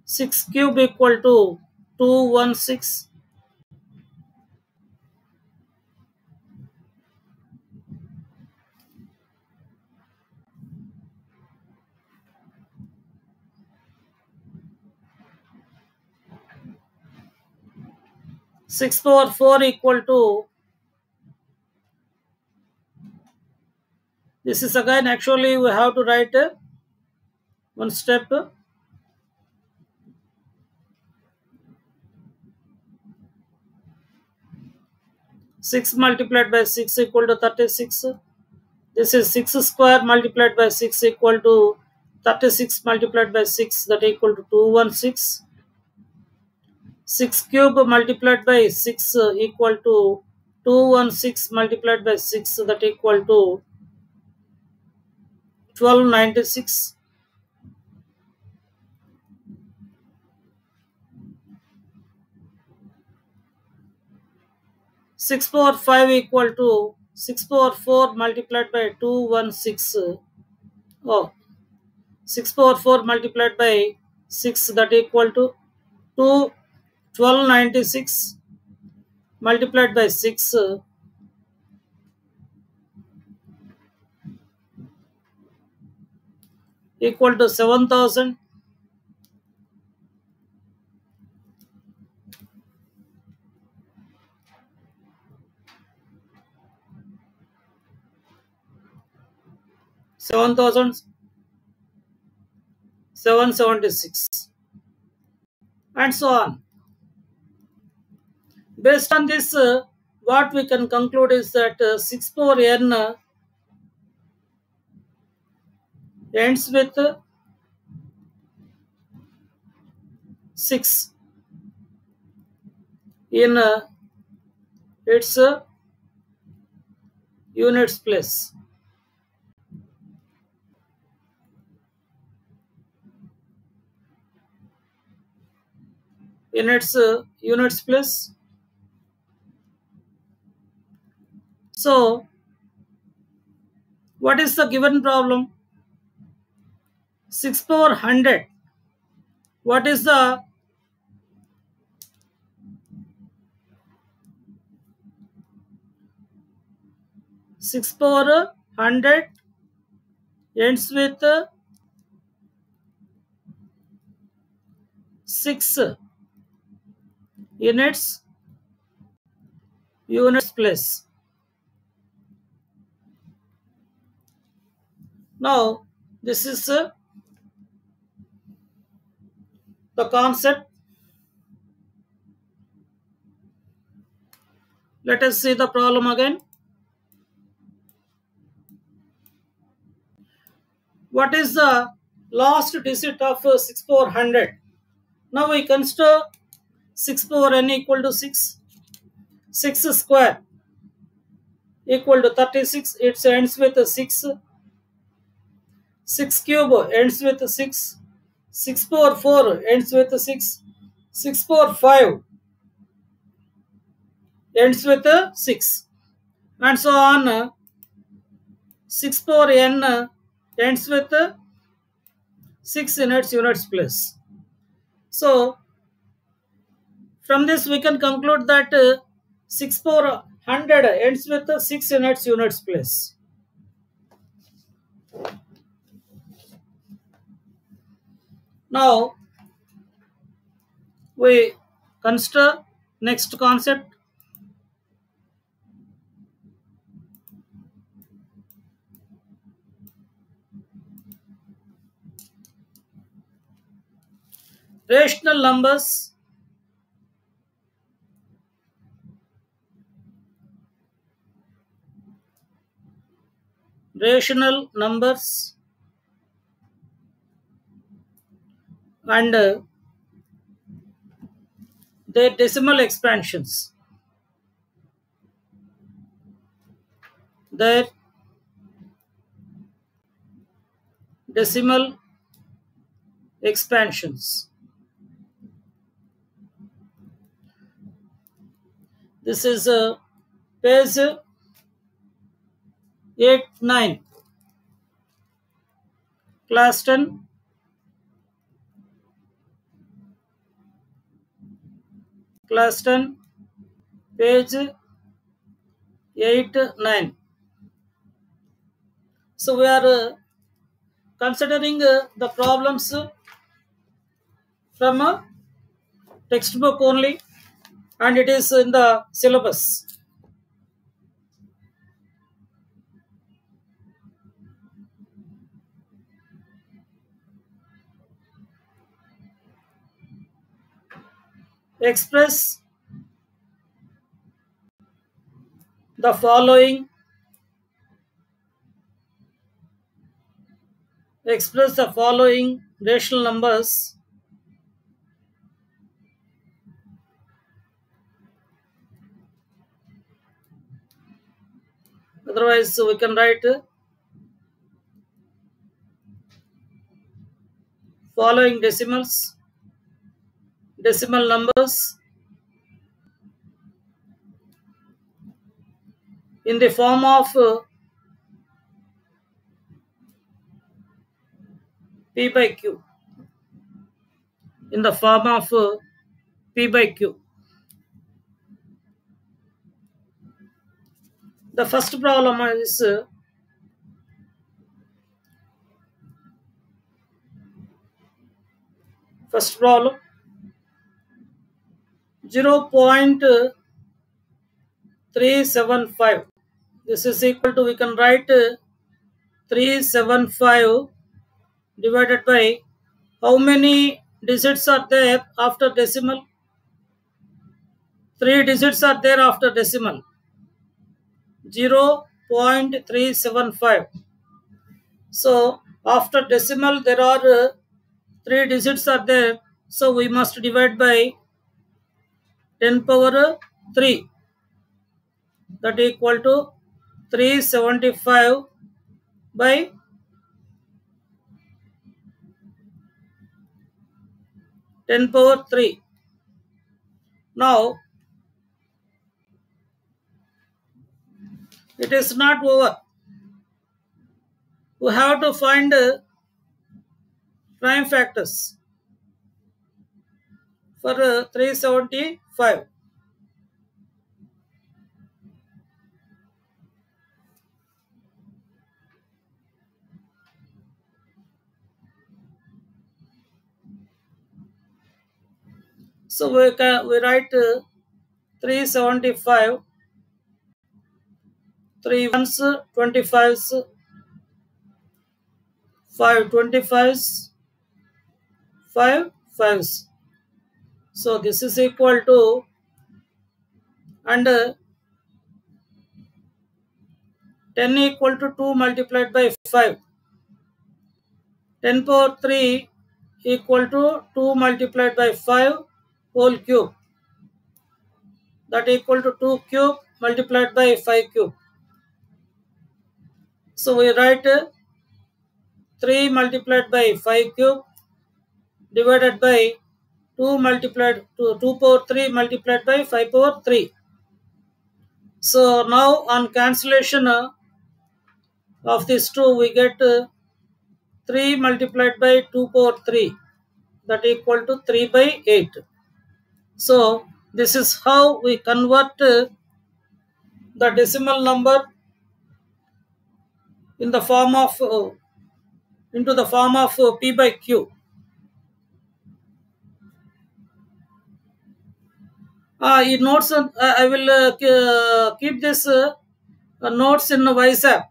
6 cube equal to 216, 6 power 4 equal to, this is again actually we have to write one step, 6 multiplied by 6 equal to 36. This is 6 square multiplied by 6 equal to 36 multiplied by 6, that equal to 216. 6 cube multiplied by 6 equal to 216 multiplied by 6, that equal to 1296. 6 power 5 equal to 6 power 4 multiplied by 216. Oh, 6 power 4 multiplied by 6, that equal to 1296 multiplied by 6 equal to 7000. 7,776 and so on. Based on this, what we can conclude is that 6 power n ends with 6 in its units place. In its units place. So, what is the given problem? 6 power 100. What is the six power 100 ends with 6 in its units place. Now, this is the concept. Let us see the problem again. What is the last digit of 6 power 100? Now we consider 6 power n equal to 6. 6 square equal to 36. It ends with 6. 6 cube ends with 6. 6 power 4 ends with 6. 6 power 5 ends with 6. And so on. 6 power n ends with 6 in its units place. So, from this we can conclude that 6 power 100 ends with 6 in its units place. Now, we consider next concept. Rational numbers. Rational numbers and their decimal expansions. Their decimal expansions. This is page 8, 9, class 10, class 10, page 8, 9. So we are considering the problems from a textbook only, and it is in the syllabus. Express the following. Express the following rational numbers otherwise we can write following decimal numbers in the form of p by q, in the form of p by q. The first problem is first problem 0.375. This is equal to, we can write 375 divided by how many digits are there after decimal? 3 digits are there after decimal. 0.375. So after decimal there are 3 digits are there. So we must divide by 10 power 3. That equal to 375 by 10 power 3. Now it is not over. We have to find prime factors for 375. So we write 375, 3 ones 25s, 5 25s, 5 5s. So this is equal to, and 10 equal to 2 multiplied by 5. 10 power 3 equal to 2 multiplied by 5 whole cube. That equal to 2 cube multiplied by 5 cube. So we write 3 multiplied by 5 cube divided by 2 multiplied to 2 power 3 multiplied by 5 power 3. So now on cancellation of these two, we get 3 multiplied by 2 power 3, that equal to 3 by 8. So this is how we convert the decimal number in the form of into the form of p by q. In notes, I will keep this notes in WhatsApp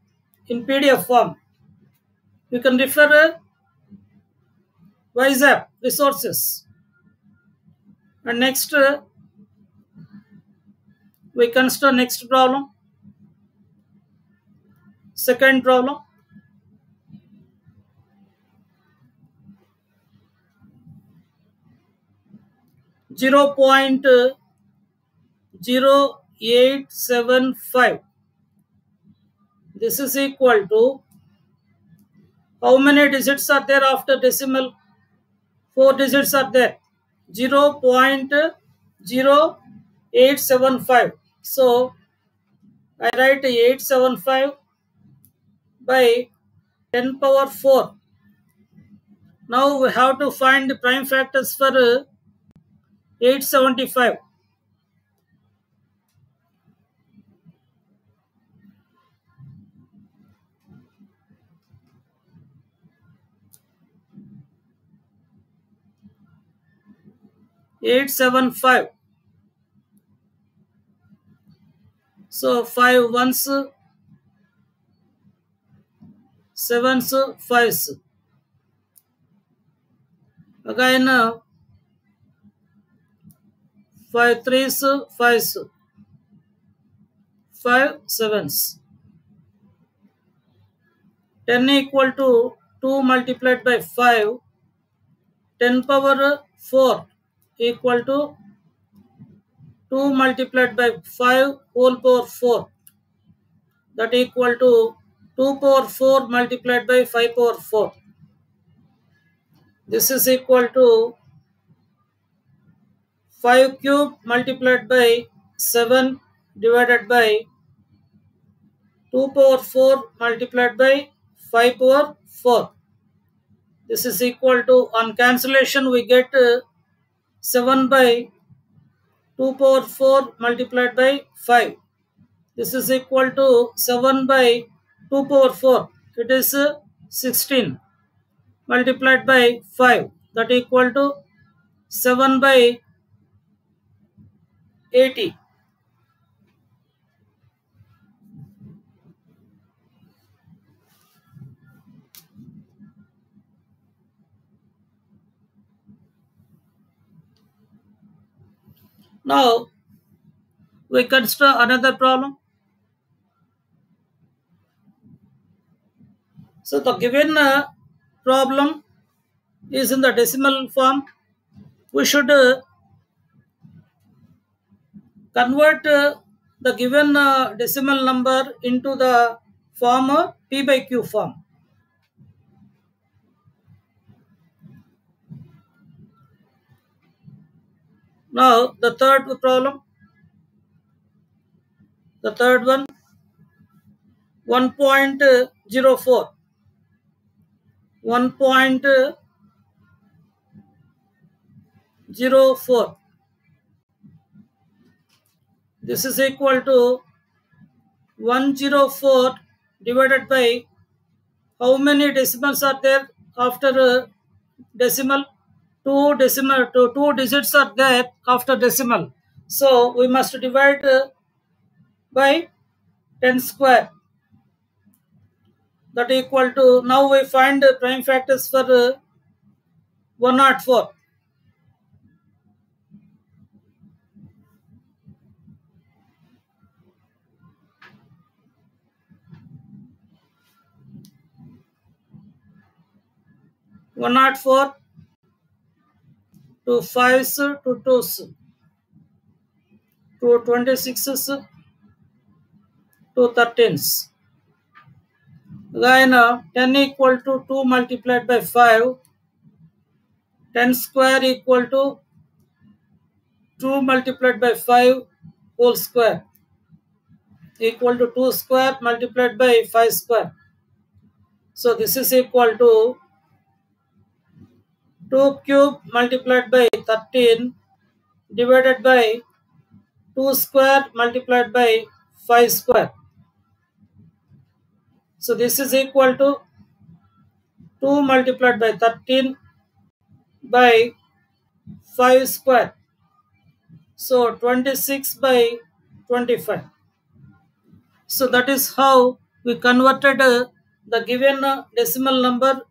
in PDF form. You can refer WhatsApp resources. And next, we consider next problem. Second problem. 0.0875. This is equal to how many digits are there after decimal? 4 digits are there. 0.0875. So I write 875 by 10 power 4. Now we have to find the prime factors for 875. 875. So 5 ones, 7s, 5s. Again 5 3s, 5s, 5 7s. 10 equal to 2 multiplied by 5. 10 power 4 equal to 2 multiplied by 5 whole power 4. That equal to 2 power 4 multiplied by 5 power 4. This is equal to 5 cube multiplied by 7 divided by 2 power 4 multiplied by 5 power 4. This is equal to, on cancellation we get 7 by 2 power 4 multiplied by 5. This is equal to 7 by 2 power 4. It is 16 multiplied by 5. That equal to 7 by 80. Now we consider another problem. So the given problem is in the decimal form. We should convert the given decimal number into the form P by Q form. Now the third problem, the third one, 1.04. 1.04. This is equal to 104 divided by how many decimals are there after decimal? Two digits are there after decimal. So we must divide by 10 square. That equal to, now we find prime factors for 104. 104 to 5s to 2s to 26s to 13s. Again 10 equal to 2 multiplied by 5. 10 square equal to 2 multiplied by 5 whole square equal to 2 square multiplied by 5 square. So this is equal to 2 cube multiplied by 13 divided by 2 square multiplied by 5 square. So this is equal to 2 multiplied by 13 by 5 square. So 26 by 25. So that is how we converted the given decimal number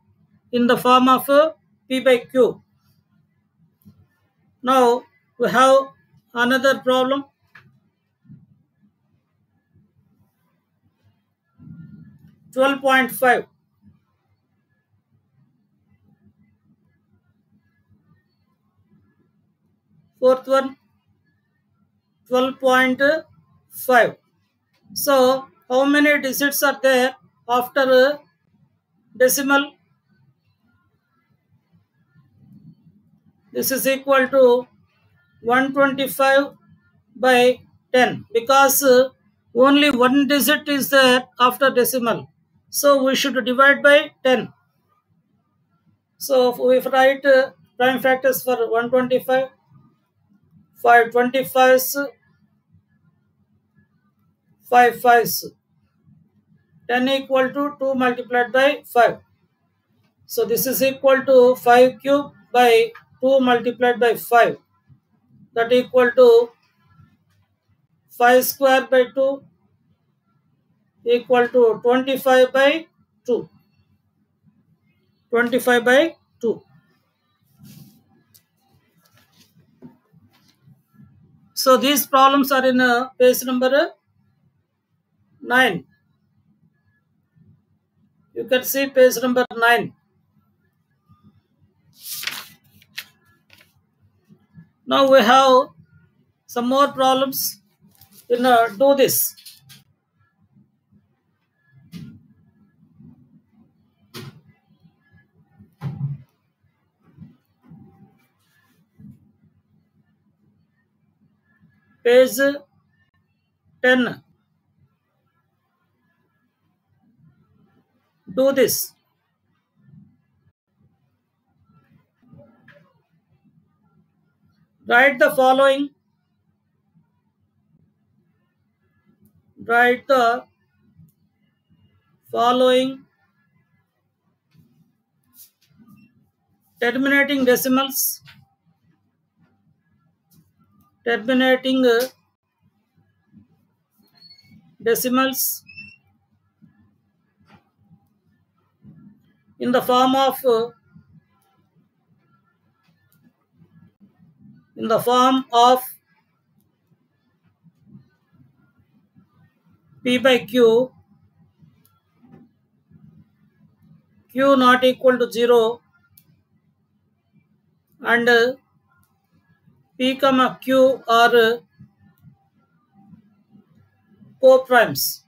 in the form of P by Q. Now we have another problem. 12.5. Fourth one 12.5. So how many digits are there after decimal? This is equal to 125 by 10 because only one digit is there after decimal. So we should divide by 10. So if we write prime factors for 125, 5 25s, 5 5s, 10 equal to 2 multiplied by 5. So this is equal to 5 cube by 2 multiplied by 5. That equal to 5 square by 2 equal to 25 by 2. 25 by 2. So these problems are in page number 9. You can see page number 9. Now we have some more problems in do this. Page 10. Do this. Write the following. Write the following terminating decimals. Terminating decimals in the form of P by Q, Q not equal to 0, and P comma Q are co-primes.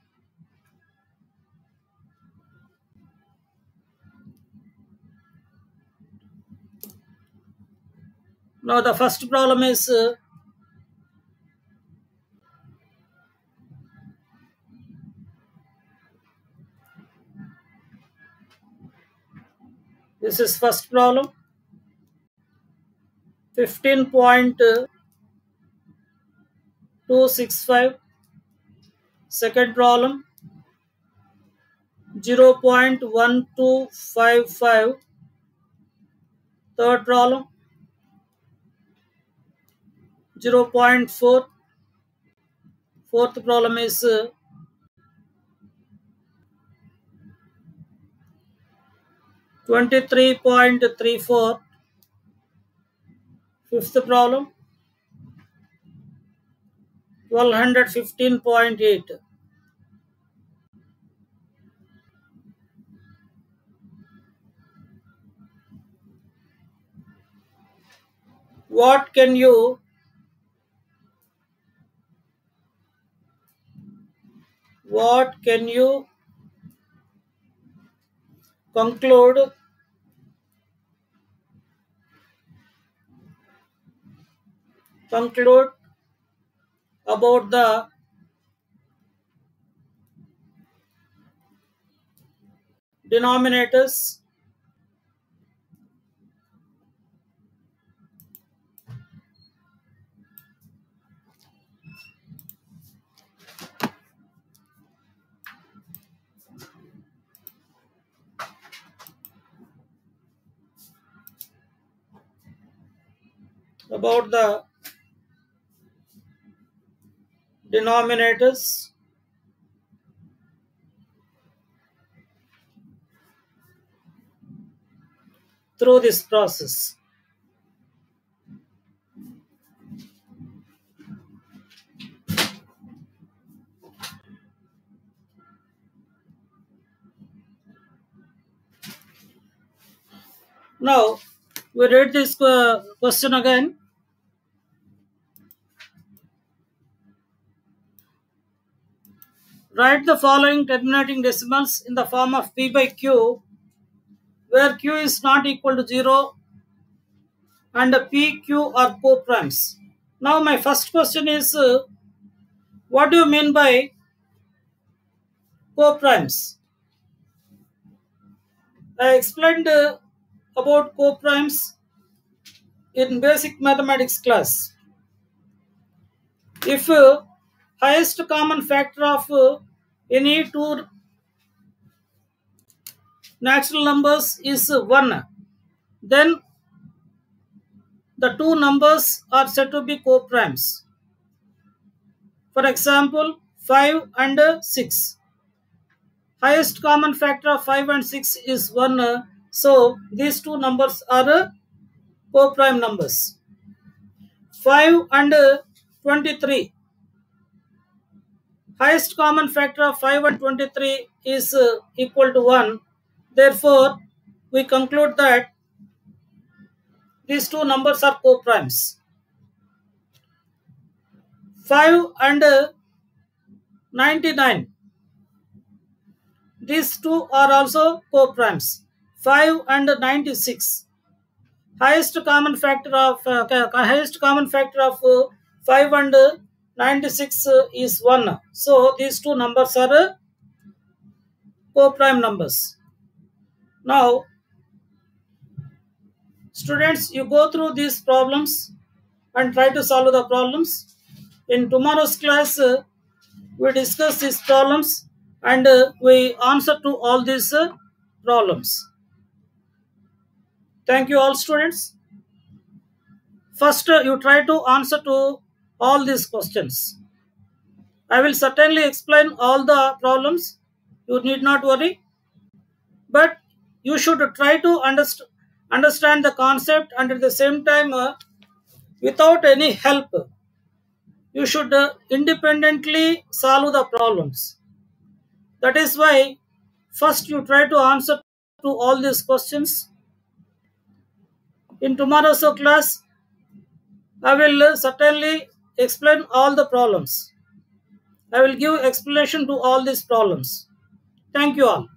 Now the first problem is this is first problem 15.265. Second problem 0.1255. Third problem 0.4. Fourth problem is 23.34. Fifth problem 1215.8. What can you conclude about the denominators? About the denominators through this process. Now we read this question again. Write the following terminating decimals in the form of p by q, where q is not equal to 0 and p, q are co-primes. Now my first question is, what do you mean by co-primes? I explained about co-primes in basic mathematics class. If highest common factor of any two natural numbers is 1, then the two numbers are said to be co-primes. For example, 5 and 6. Highest common factor of 5 and 6 is 1. So these two numbers are co-prime numbers. 5 and 23. Highest common factor of 5 and 23 is equal to 1. Therefore, we conclude that these two numbers are co-primes. 5 and 99. These two are also co-primes. 5 and 96. Highest common factor of 5 and 96 is 1. So these two numbers are co-prime numbers. Now, students, you go through these problems and try to solve the problems. In tomorrow's class, we discuss these problems and we answer to all these problems. Thank you all, students. First, you try to answer to all these questions. I will certainly explain all the problems. You need not worry. But you should try to understand the concept, and at the same time, without any help, you should independently solve the problems. That is why first you try to answer to all these questions. In tomorrow's class, I will certainly explain all the problems. I will give explanation to all these problems. Thank you all.